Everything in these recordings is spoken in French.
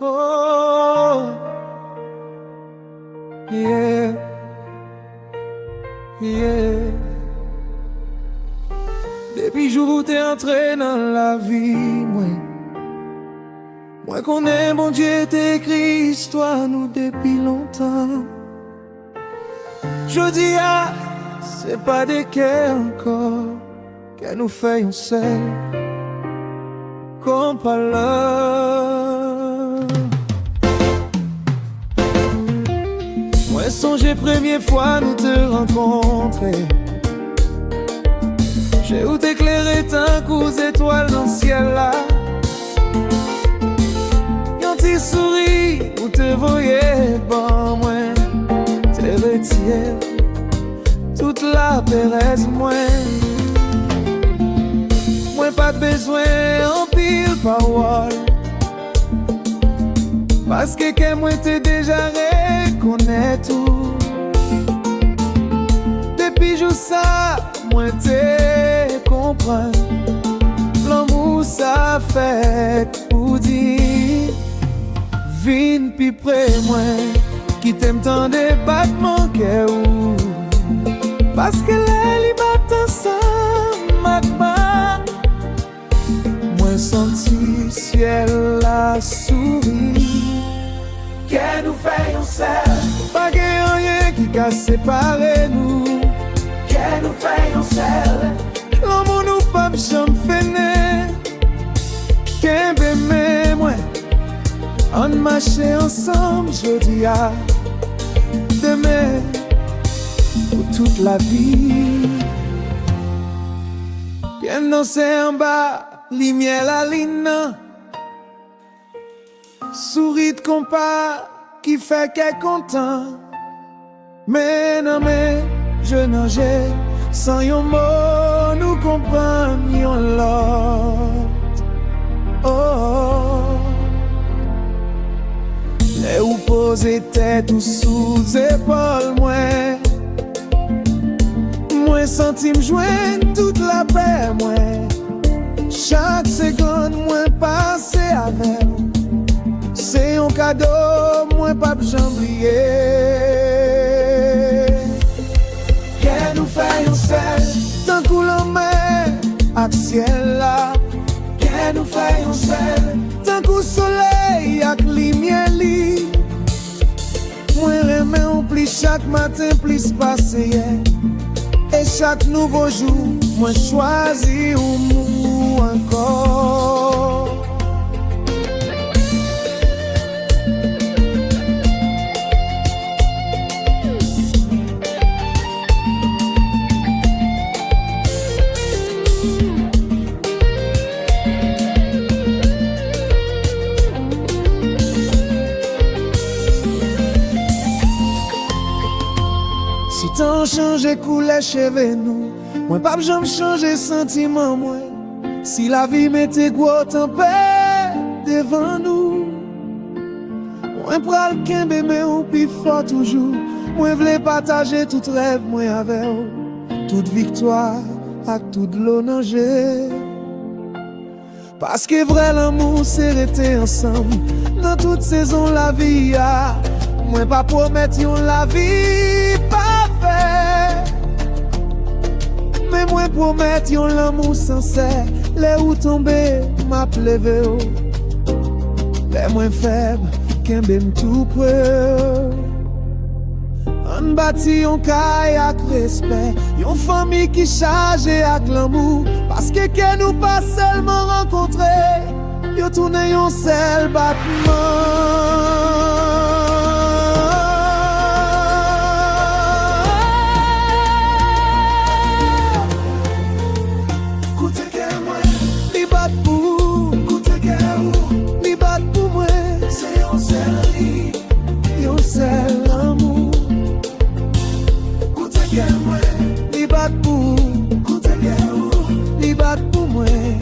Oh, yeah, yeah. Depuis jour où t'es entré dans la vie, moi qu'on est, bon Dieu, t'es écrit histoire nous depuis longtemps. Je dis c'est pas des quais encore que nous faisons seul, comme pas là. Moi songe première fois nous te rencontrer. J'ai où t'éclairer tant qu'aux étoiles dans le ciel là. Yon petit souris où te voyais bon moi te retire toute la péresse moi pas besoin en pile parole parce que moi t'es déjà reconnaît tout depuis jour ça moi t'es comprendre l'amour ça fait pour dire vine pi près moi qui t'aime tant des battements que ou parce que les battent ensemble maintenant moi senti ciel la souris que nous faisons seul pas que rien qui a séparé nous que nous faisons seul l'amour nous pas jamais fini qu'un bébé moi on marche ensemble jeudi à demain pour toute la vie bien danser en bas lumière la ligne souris de compas qui fait qu'elle content mais non mais je nageais sans yon mot nous comprendre yon l'autre oh les ou poser tête ou sous épaule moi senti me joindre toute la paix moi chaque seconde moi passer avec c'est un cadeau moi pas j'oublier que nous faisons seul tant que la mer à ciel là que nous faisons seul tant que soleil à lumière li moi remets on plus chaque matin plus passer et chaque nouveau jour moi choisis ou encore si t'en change coulé cheveux nous moi pas jamais changer sentiment moi si la vie mettait gros tempête devant nous moi pral kembe mais ou pi fort toujours moi vle partager tout rêve moi avec toute victoire avec toute l'honneur parce que vrai l'amour c'est rester ensemble dans toute saison la vie a moi pas promettre yon la vie parfaite mais moi promettre yon l'amour sincère les où tomber m'a levé les moins faibles qu'un tout près on bâti yon caille avec respect yon famille qui charge avec l'amour parce que nous pas seulement rencontrer yon tourne yon seul battement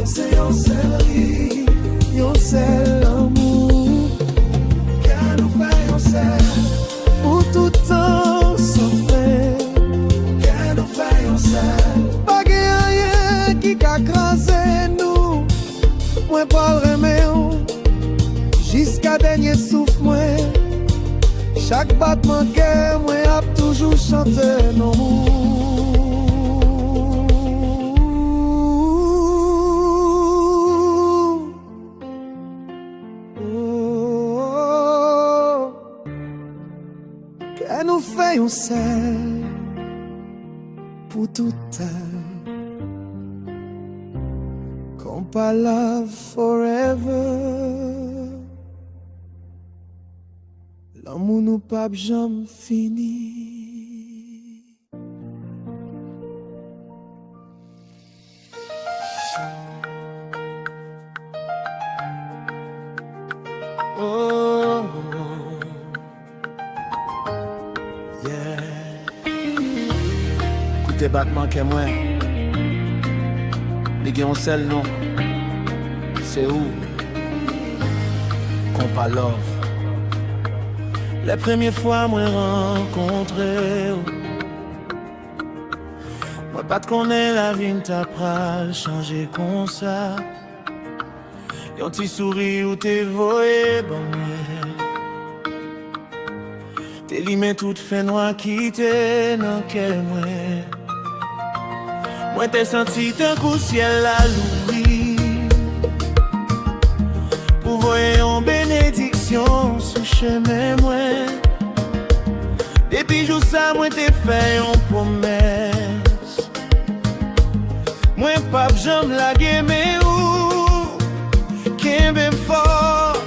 c'est yon seul l'amour que nous jusqu'à dernier souffle moi. Chaque battement que moi a toujours chanté non. Que nous faisons seul pour tout temps. Compa love forever. L'amour nous pas jamais fini. Oh, yeah. Écoutez battement que moi. Les gars on seul non. C'est où? Compa love. La première fois moi rencontré, moi pas te connais la vie t'a pral changer comme ça. Yon petit sourire ou t'es voyé bon moi. T'es limé toute fait noir qui t'es dans quel moi. Moi t'es senti d'un coup ciel à l'oubli. Pour voyer en bénédiction sous chemin moi. Depuis jour ça moi t'ai fait une promesse. Moi pas j'aime la game ou qu'un même fort.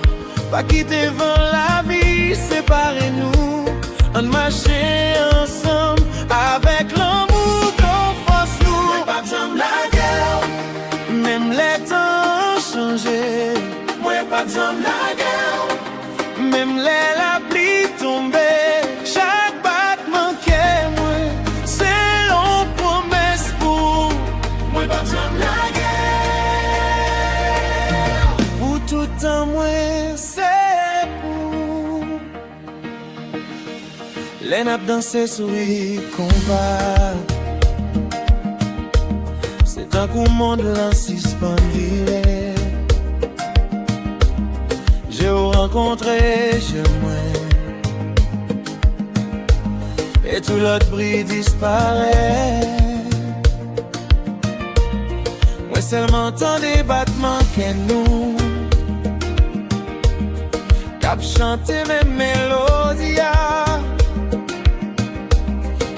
Pas quitter vent la vie séparer nous. On marcher ensemble avec l'amour qu'on force nous. Moi pas j'aime la guerre. Même les temps changé. Moi pas j'aime la guerre. Même les la pluie tombée. Chaque battement qu'est moi. C'est l'on promesse pour. Moi pas j'aime la guerre. Pour tout temps moi c'est pour. Les nappes dansées sourire combat. C'est un coup monde là suspendu. J'ai rencontré chez moi. Et tout l'autre bruit disparaît. Moi seulement tant des battements que nous. Cap chanter mes mélodies.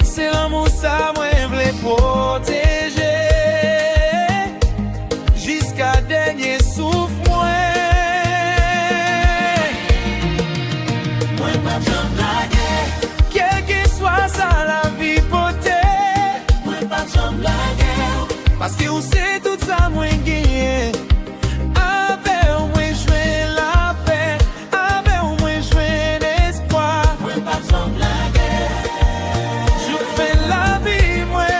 C'est l'amour ça moi voulais protéger. Jusqu'à dernier souffle moi. Moi pas j'aime la guerre. Quel que soit ça la vie potée. Moi pas j'aime la guerre. Parce que on sait tout ça moi gagné. Avec au moins jouer la paix. Avec au moins jouer l'espoir. Moi pas j'aime la guerre. Je fais la vie moi.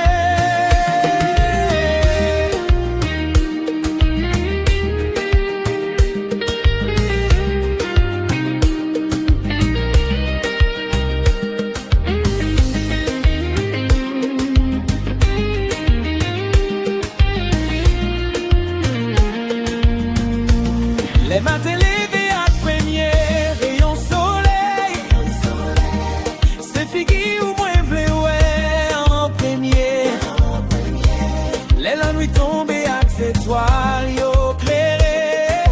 Les matins levés à premier rayon soleil. C'est figui ou moins vle ouais en premier. Les la nuit tombée à étoiles yo clairé.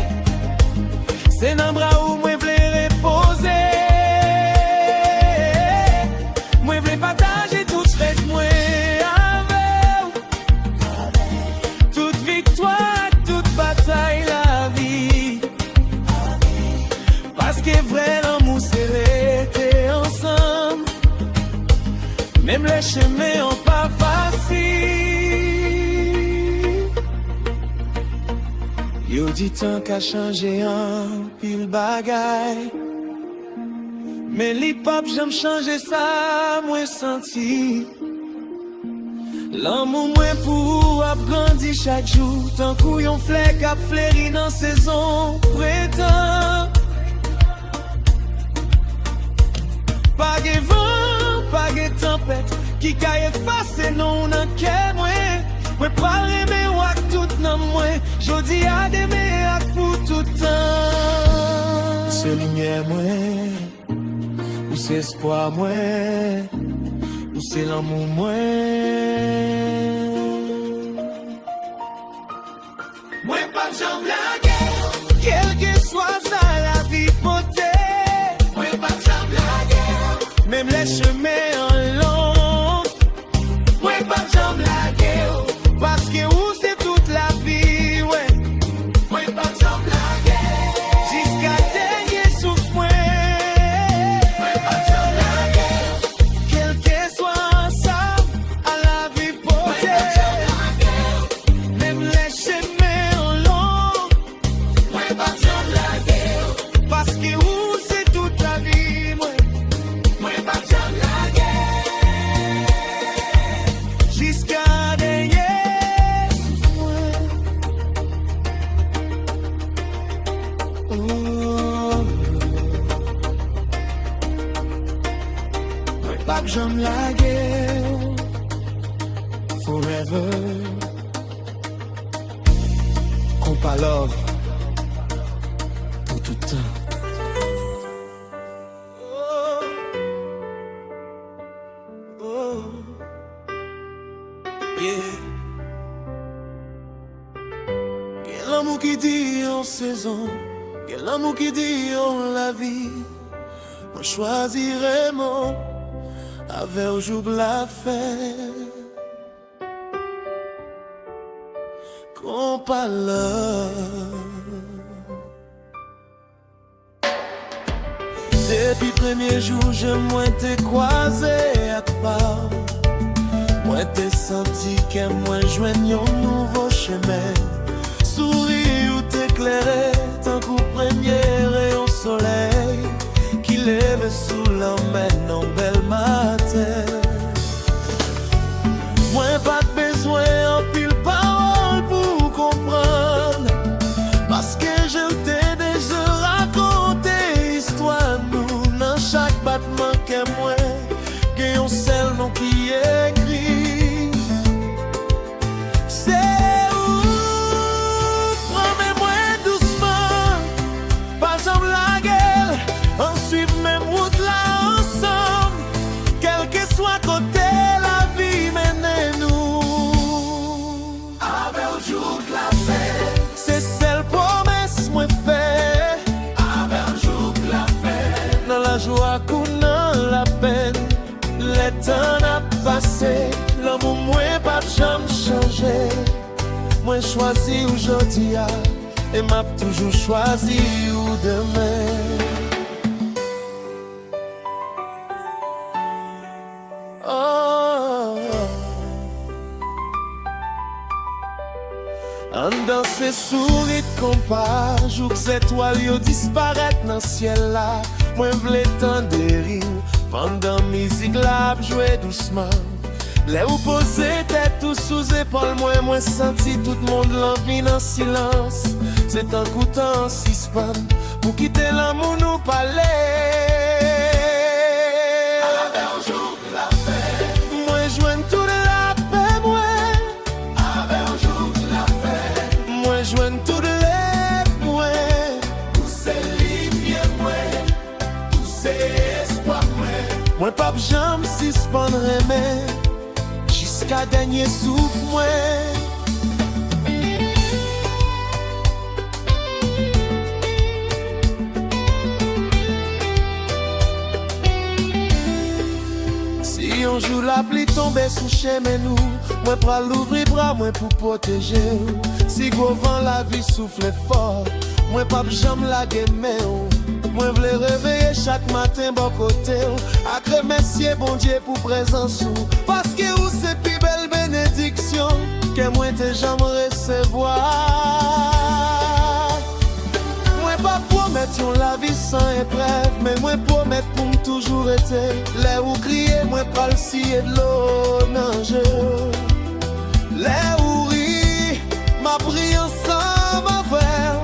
C'est dans bras où moins vle reposer. Moins vle partager tout fait moi avec. Toute victoire, toute bataille la vie. Parce que vrai l'amour c'est rester ensemble. Même les chemins ont pas facile. Yo dit tant qu'à changer un pile bagaille. Mais l'hip-hop j'aime changer ça, moi senti. L'amour moins pour a grandi chaque jour. Tant couillon flèche a fleuri dans saison printemps. Pas de vent, pas de tempête qui a effacé non dans quel moi. Moi pas aimer ou tout dans moi. Jodi a d'aimer pour tout temps. c'est lumière moi, ou c'est espoir moi, ou c'est l'amour moi. Moi pas de jambe la guerre, quel que soit ça la vie potée. Moi pas de jambe la guerre, même les chemins en long. Moi pas de jambe la guerre, parce que où c'est toute la vie, ouais. Moi pas de jambe la guerre, jusqu'à dernier souffle, moi. Moi pas de jambe la guerre, quel que soit ça à la vie potée. Même les chemins en long. Moi pas de jambe la guerre, parce que où c'est toute la vie, moi. Moi pas de jambe la guerre, jusqu'à dernier souffle. Oh. Moi pas de jambe la guerre, forever. Compa love pour tout temps. Oh. Oh. Yeah. Quel amour qui dit en saison, quel amour qui dit en la vie. On choisirait mon avec au jour de la fête. Compa love. Depuis premier jour, je moi t'ai croisé à part. Moi t'ai senti que moi joigne un nouveau chemin. Souris ou t'éclairer, tant qu'au premier rayon soleil qui lève sous l'emmène en bel matin. Moi pas de besoin en pile parole pour comprendre, parce que je t'ai déjà raconté histoire nous dans chaque battement que moi que un seul nom qui écrit. C'est où promets-moi doucement, pas jamais la gueule, on suit même route là ensemble, quel que soit côté la vie mène nous. Avec au jour de la fête, c'est celle promesse moi fait. Avec au jour de la fête, dans la joie qu'on dans la peine, le temps a passé, l'amour moi pas jamais changé. Moi choisi aujourd'hui et m'a toujours choisi ou demain. Oh. En dans ces souris de compas, jour que ces étoiles yo disparaissent dans le ciel là. Moi v'lais tant des rimes, pendant musique là jouer doucement. Les ou poser tête tout sous épaule, moi senti tout le monde l'envie en silence. C'est un coup en suspens pour quitter l'amour nous parler. Avec un jour de la fête, moi joigne toute la paix, moi. Avec un jour de la fête, moi joigne toute les moi. Tous ces livres, moi, tous ces espoirs, moi pas jamais suspendre mais jusqu'à dernier souffle, moi. Si un jour la pluie tombe sous chemin nous, moi pral l'ouvrir bras moi pour protéger. Si gros vent la vie souffle fort, moi pas jamais la guemer. Moi v'lais réveiller chaque matin bon côté. À remercier bon Dieu pour présence ou, parce que ou c'est plus belle bénédiction que moi t'ai jamais recevoir. Moi pas promettre la vie sans épreuve, mais moi promettre pour me toujours été. Les ou crier, moi pral scier de l'eau dans jeu. Les ou rire, m'a pris ensemble frère.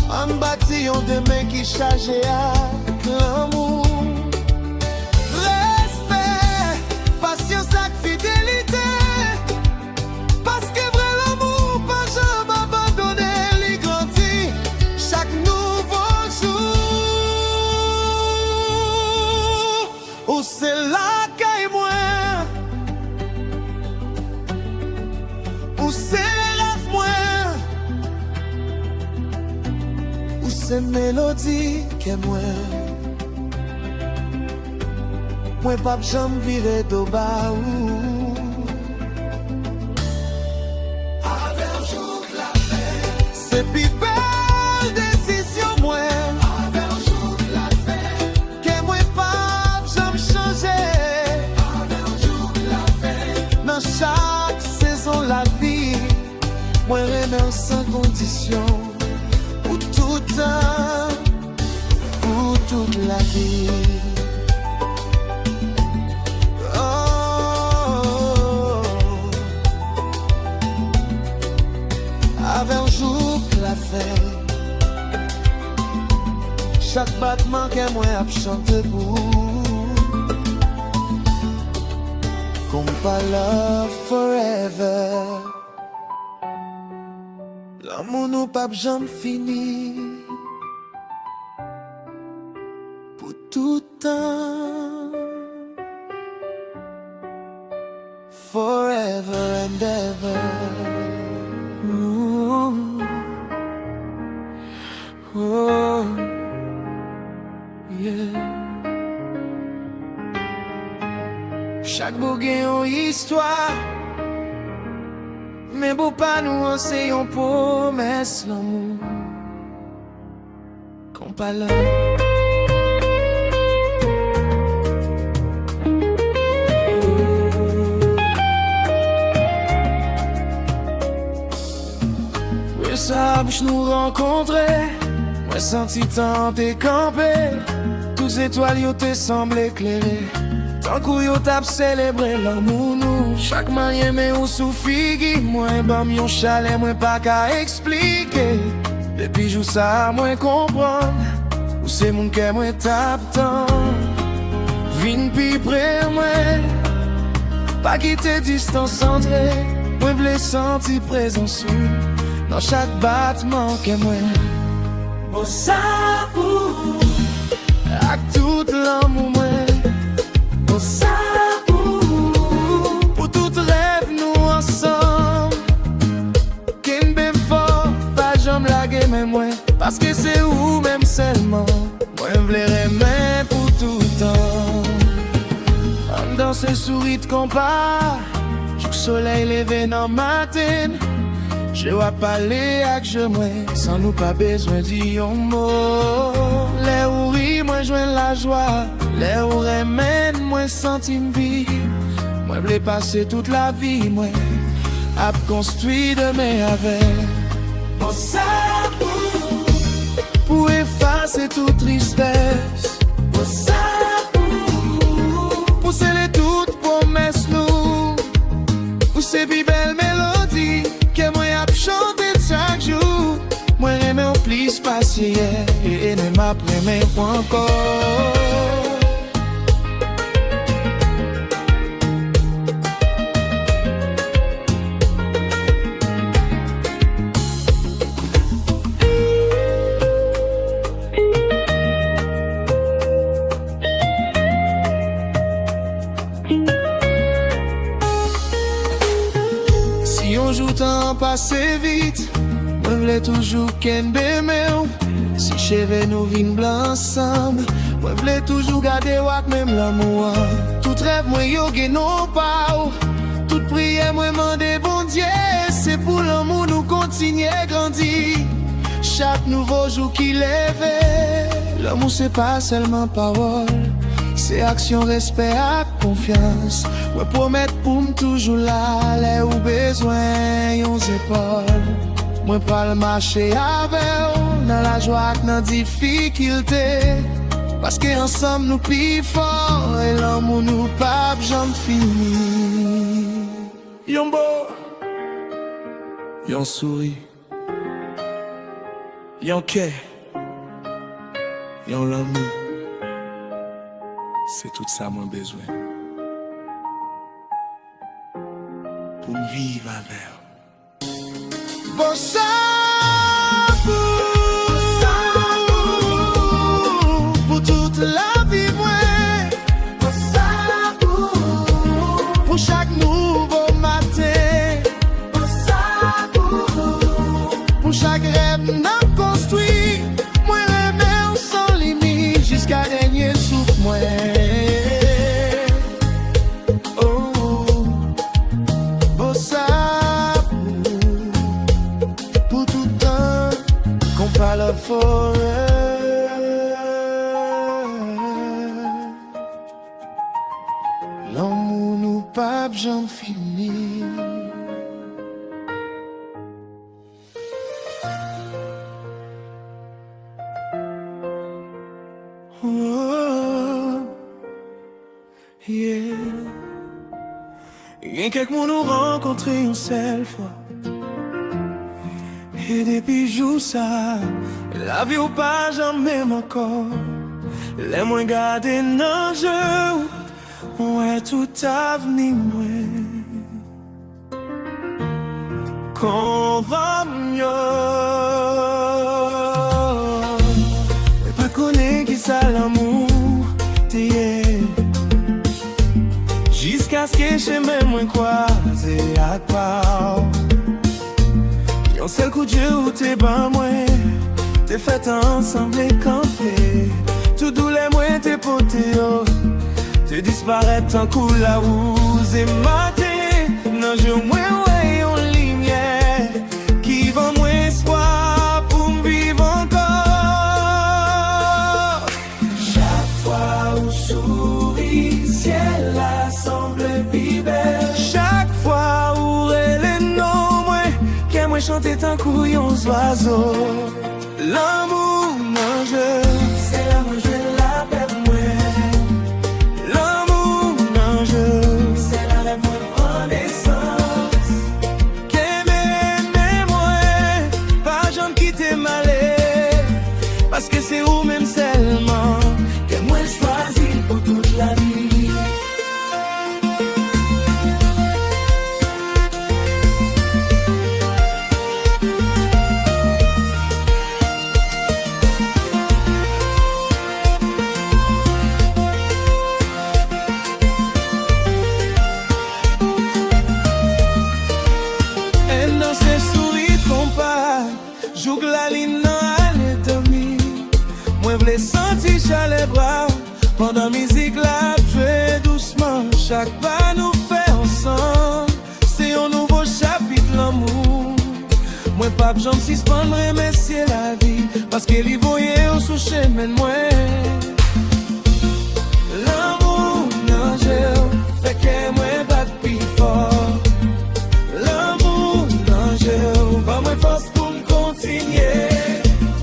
On bâtit un demain qui charge à l'amour. Respect, patience et fidélité. Parce que vrai l'amour, pas jamais abandonné, il grandit chaque nouveau jour. ou c'est mélodie que moi pas jamais viré d'au bas ou avec jour la fête c'est plus belle décision moi avec jour la fête que moi pas jamais changer avec jour la fête dans chaque saison la vie moi remets sans condition pour tout temps pour toute la vie. Avec un jour la fête chaque battement que moi a chanté pour comme pas love forever l'amour nous pas jamais fini pour tout temps forever and ever. Oh, yeah. Chaque bouquet a une histoire, mais pour pas nous c'est une promesse l'amour qu'on pas là. Oui, ça bouche nous rencontrer. Moi senti tant décampé, tous étoiles yo te semblent éclairées. Tant qu'on yo t'a célébré l'amour nous. Chaque manière mais ou soufigi, moi bam yon chalet moi pas qu'à expliquer. Depuis jou ça moi comprendre, ou c'est mon cœur moi tape tant. Vin pi près moi, pas quitter distance centrée. Moi v'lais sentir présence dans chaque battement que moi. Pour ça, avec tout l'amour, pour ça, pour tout rêve, nous ensemble. Qu'une belle fort, pas jamais laguer, mais moi, parce que c'est où même seulement. Moi, je voulais aimer pour tout le temps. Dans ce sourire de compas, le soleil levé dans ma matin. Je vais parler avec je moi, sans nous pas besoin d'y un mot. Les où ri, moi joins la joie. Les où remède, moi senti vie. Moi voulais passer toute la vie, moi à construire demain avec. Pour ça, pour effacer toute tristesse. Pour ça, pour sceller toute promesse nous. Pour ces belles mélodies que moi a chanté chaque jour. Moi j'aime au plus passer et même après mais encore. Si on joue tant passer vite, moi voulais toujours qu'elle m'aime. Si cheveux nous vînes blancs ensemble, moi voulais toujours garder wack même l'amour. Tout rêve moi yo gen non pas. Toute prière moi mandé bon Dieu, c'est pour l'amour nous continuer grandir. Chaque nouveau jour qui lève, l'amour c'est pas seulement parole. C'est action, respect et confiance. Ouais, promettre pour me toujours là, les ou besoin, yon épaules. Moi pas le marcher avec ou, dans la joie et dans la difficulté. Parce qu'ensemble nous plus fort, et l'amour nous pas jamais fini. Yon beau, yon souris, yon quai, yon l'amour. C'est tout ça mon besoin pour vivre avec. Bon ça pour toute la vie moi. Bon ça pour chaque nouveau matin. Bon ça pour chaque rêve n'a construit. forêt. L'amour nous pas jamais fini. Oh, yeah. Rien quelques mots nous rencontrer une seule fois. Et depuis jour ça, la vie ou pas jamais encore. Les moins gardés dans le jeu, ouais tout avenir moi. Qu'on va mieux. Mais pas connaître qui ça l'amour, t'es. Jusqu'à ce que je m'aime moins croisé à part. Yon seul coup de Dieu où t'es ban moi, t'es fait ensemble et camper. Tout doux les moins t'es poté, t'es disparaît en coup la rouge et maté. Non je moins ouais en lumière qui va moins espoir pour me vivre encore. Chaque fois où souris, ciel la semble plus belle. Chaque fois où elle est non moi, qu'elle moi chanter tant couillon oiseau. L'amour non je, c'est l'amour je l'appelle moi. L'amour non je, c'est la rêve moi prend naissance. Qu'elle m'aime moi, pas jamais quitter malé. Parce que c'est où même seulement que moi choisi pour toute la vie. Joue la ligne dans allée dormir. Moi v'lais sentir chalet bras. Pendant musique la jouer doucement. Chaque pas nous fait ensemble. C'est un nouveau chapitre l'amour. Moi pas j'en suspendre remercier la vie. Parce qu'elle y voyait au sous chemin moi. L'amour non je fait que moi bat plus fort. L'amour non je pas moi force.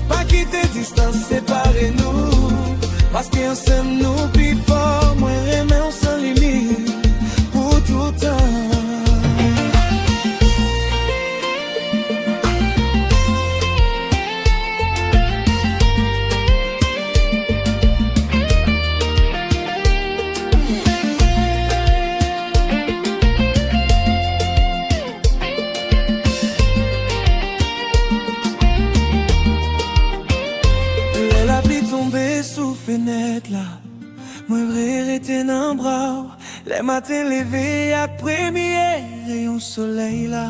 Pas quitter distance, séparez-nous. Parce qu'ensemble nous plus fort. Moi remets on sans limite pour tout le temps. Sous fenêtre là, moi vrai rester dans bras. Les matins levés à premier rayon soleil là.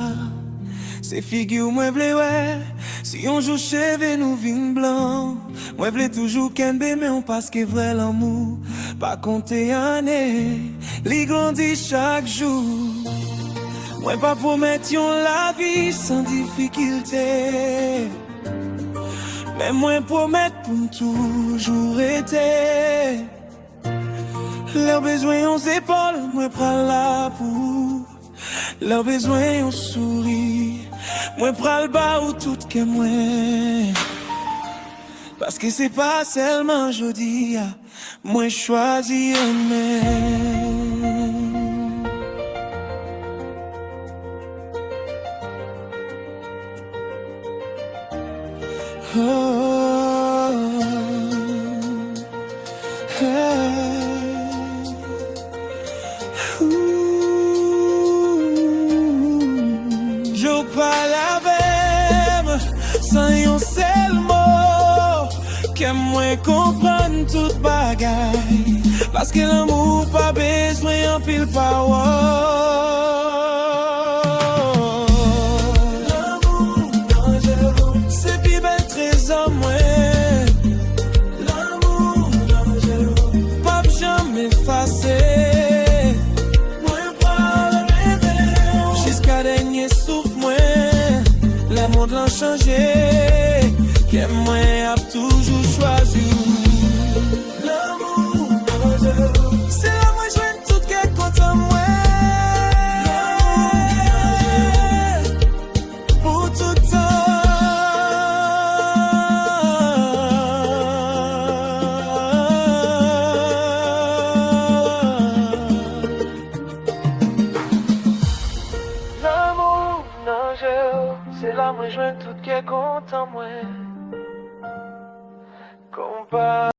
C'est figure moi v'lais ouais. Si on joue cheveux nous vin blanc. Moi v'lais toujours qu'un bébé mais on passe que vrai l'amour. Pas compter année, li grandit chaque jour. Moi pas promettre la vie sans difficulté. Mais moi promettre pour toujours été. Leurs besoins aux épaules, moi prends la pour. Leurs besoins on sourit. Moi prends le bas ou tout que moi. Parce que c'est pas seulement jodi, moi choisi aimer. Oh, hey, je parle avec sans un seul mot que moi comprenne toute bagaille. Parce que l'amour pas besoin en pile power. L'amour dangereux, pas jamais effacé. Moi pas rêver jusqu'à dernier souffle moi. Le monde l'a changé, que moi a toujours choisi. L'amour, c'est là moi joindre tout qui content moi. Pour tout temps. L'amour, c'est là moi joindre tout qui content moi. Compa